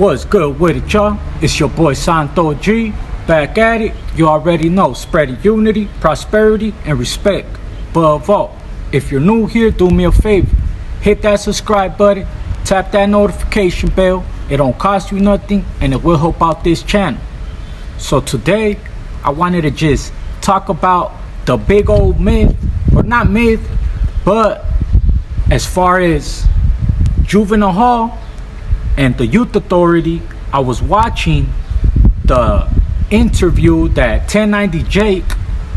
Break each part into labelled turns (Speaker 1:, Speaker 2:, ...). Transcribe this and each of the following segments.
Speaker 1: What's good with it, y'all? It's your boy Santo G, back at it. You already know, spreading unity, prosperity, and respect. Above all, if you're new here, do me a favor. Hit that subscribe button, tap that notification bell. It don't cost you nothing, and it will help out this channel. So today, I wanted to just talk about the big old myth, or not myth, but as far as juvenile hall and the youth authority. I was watching the interview that 1090 Jake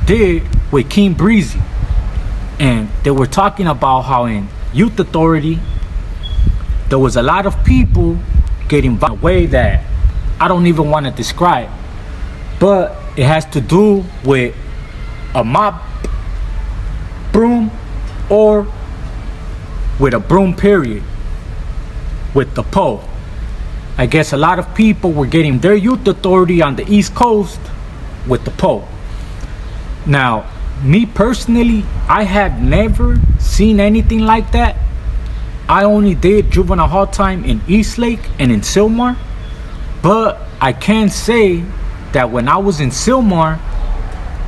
Speaker 1: did with King Breezy, and they were talking about how in youth authority there was a lot of people getting by a way that I don't even want to describe, but it has to do with a mop broom or with a broom period with the pole. I guess a lot of people were getting their youth authority on the East Coast with the pole. Now, me personally, I have never seen anything like that. I only did juvenile hall time in Eastlake and in Sylmar, but I can say that when I was in Sylmar,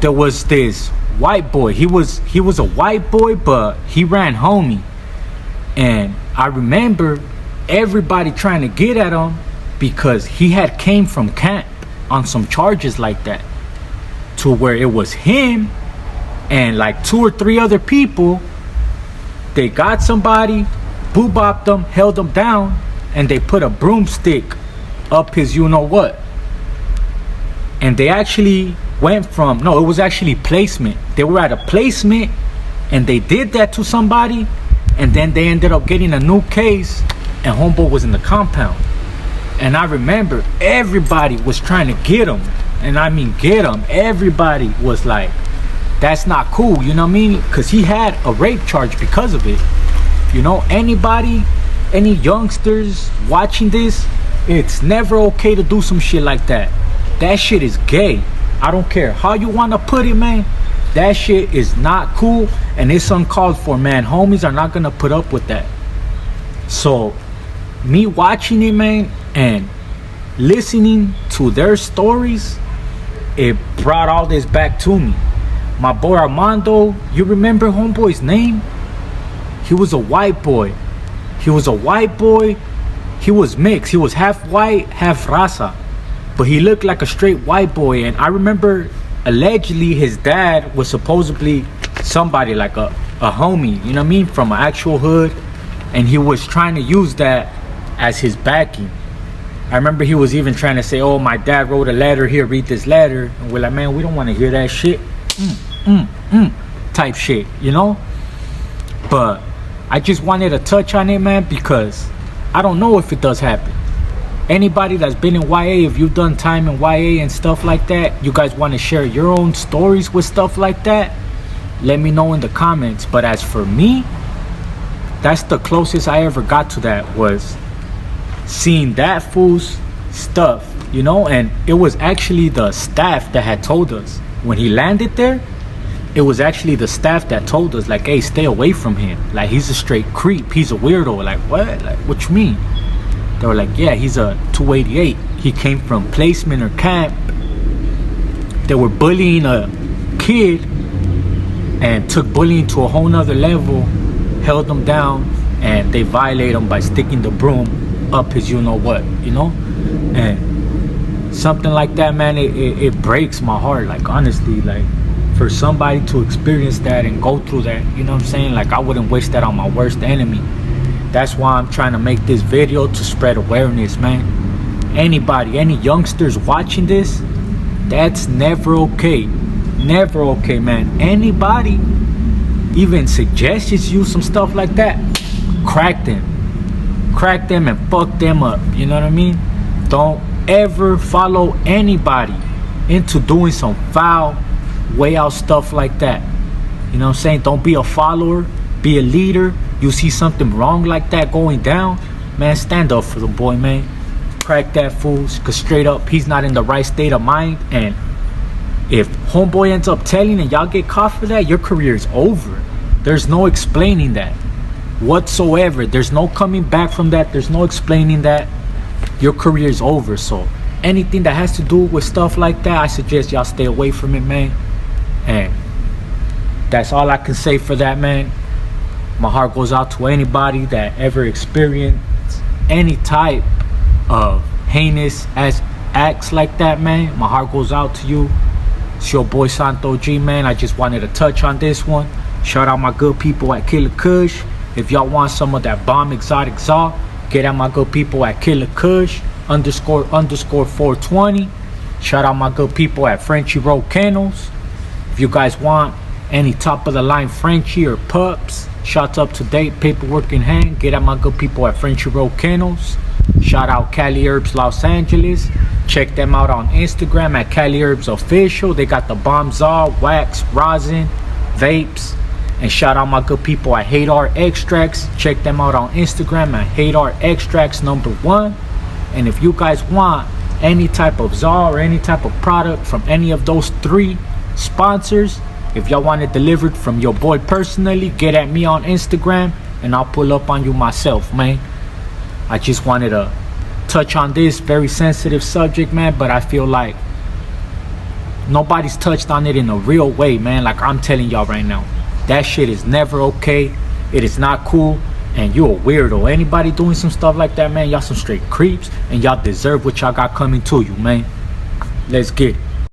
Speaker 1: there was this white boy. He was a white boy, but he ran homie, and I remember everybody trying to get at him because he had came from camp on some charges like that, to where it was him and like 2 or 3 other people. They got somebody, boo-bopped them, held them down, and they put a broomstick up his you-know-what. And they actually went from, no, it was actually placement. They were at a placement and they did that to somebody, and then they ended up getting a new case, and homeboy was in the compound. And I remember everybody was trying to get him, and I mean get him. Everybody was like, that's not cool, you know what I mean? Because he had a rape charge because of it. You know, anybody, any youngsters watching this, it's never okay to do some shit like that. That shit is gay. I don't care how you want to put it, man. That shit is not cool, and it's uncalled for, man. Homies are not gonna put up with that. So me watching it, man, and listening to their stories, it brought all this back to me. My boy Armando, you remember homeboy's name? He was a white boy. He was mixed. He was half white, half raza, but he looked like a straight white boy. And I remember allegedly his dad was supposedly somebody like a homie, you know what I mean, from an actual hood, and he was trying to use that as his backing. I remember he was even trying to say, oh, my dad wrote a letter, here, read this letter. And we're like, man, we don't want to hear that shit. Type shit, you know? But I just wanted to touch on it, man, because I don't know if it does happen. Anybody that's been in YA, if you've done time in YA and stuff like that, you guys want to share your own stories with stuff like that, let me know in the comments. But as for me, that's the closest I ever got to that, was seeing that fool's stuff, you know. And it was actually the staff that had told us when he landed there. It was actually the staff that told us, like, hey, stay away from him, like he's a straight creep, he's a weirdo. Like, what? Like, what you mean? They were like, yeah, he's a 288. He came from placement or camp. They were bullying a kid and took bullying to a whole nother level, held him down, and they violated him by sticking the broom up his you-know-what, you know? And something like that, man, it breaks my heart. Like, honestly, like, for somebody to experience that and go through that, you know what I'm saying? Like, I wouldn't wish that on my worst enemy. That's why I'm trying to make this video, to spread awareness, man. Anybody, any youngsters watching this, that's never okay. Never okay, man. Anybody even suggests you some stuff like that, crack them and fuck them up, you know what I mean? Don't ever follow anybody into doing some foul, way out stuff like that, you know what I'm saying? Don't be a follower, be a leader. You see something wrong like that going down, man, stand up for the boy, man. Crack that fool, because straight up, he's not in the right state of mind. And if homeboy ends up telling and y'all get caught for that, your career is over. There's no explaining that whatsoever. There's no coming back from that. There's no explaining that. your career's over. So anything that has to do with stuff like that, I suggest y'all stay away from it, man. And that's all I can say for that, man. My heart goes out to anybody that ever experienced any type of heinous as acts like that, man. My heart goes out to you. It's your boy Santo G, man. I just wanted to touch on this one. Shout out my good people at Killer Kush. If y'all want some of that bomb exotic Zaw, get at my good people at Killer Kush __ 420. Shout out my good people at Frenchy Roll Kennels. If you guys want any top of the line Frenchie or pups, shots up to date, paperwork in hand, get at my good people at Frenchy Roll Kennels. Shout out Cali Herbs Los Angeles. Check them out on Instagram at Cali Herbs Official. They got the bomb Zaw, wax, rosin, vapes. And shout out my good people at Hadar Extracts. Check them out on Instagram at Hadar Extracts #1. And if you guys want any type of Zaw or any type of product from any of those 3 sponsors, if y'all want it delivered from your boy personally, get at me on Instagram and I'll pull up on you myself, man. I just wanted to touch on this very sensitive subject, man, but I feel like nobody's touched on it in a real way, man. Like I'm telling y'all right now, that shit is never okay. It is not cool. And you a weirdo. Anybody doing some stuff like that, man, y'all some straight creeps. And y'all deserve what y'all got coming to you, man. Let's get it.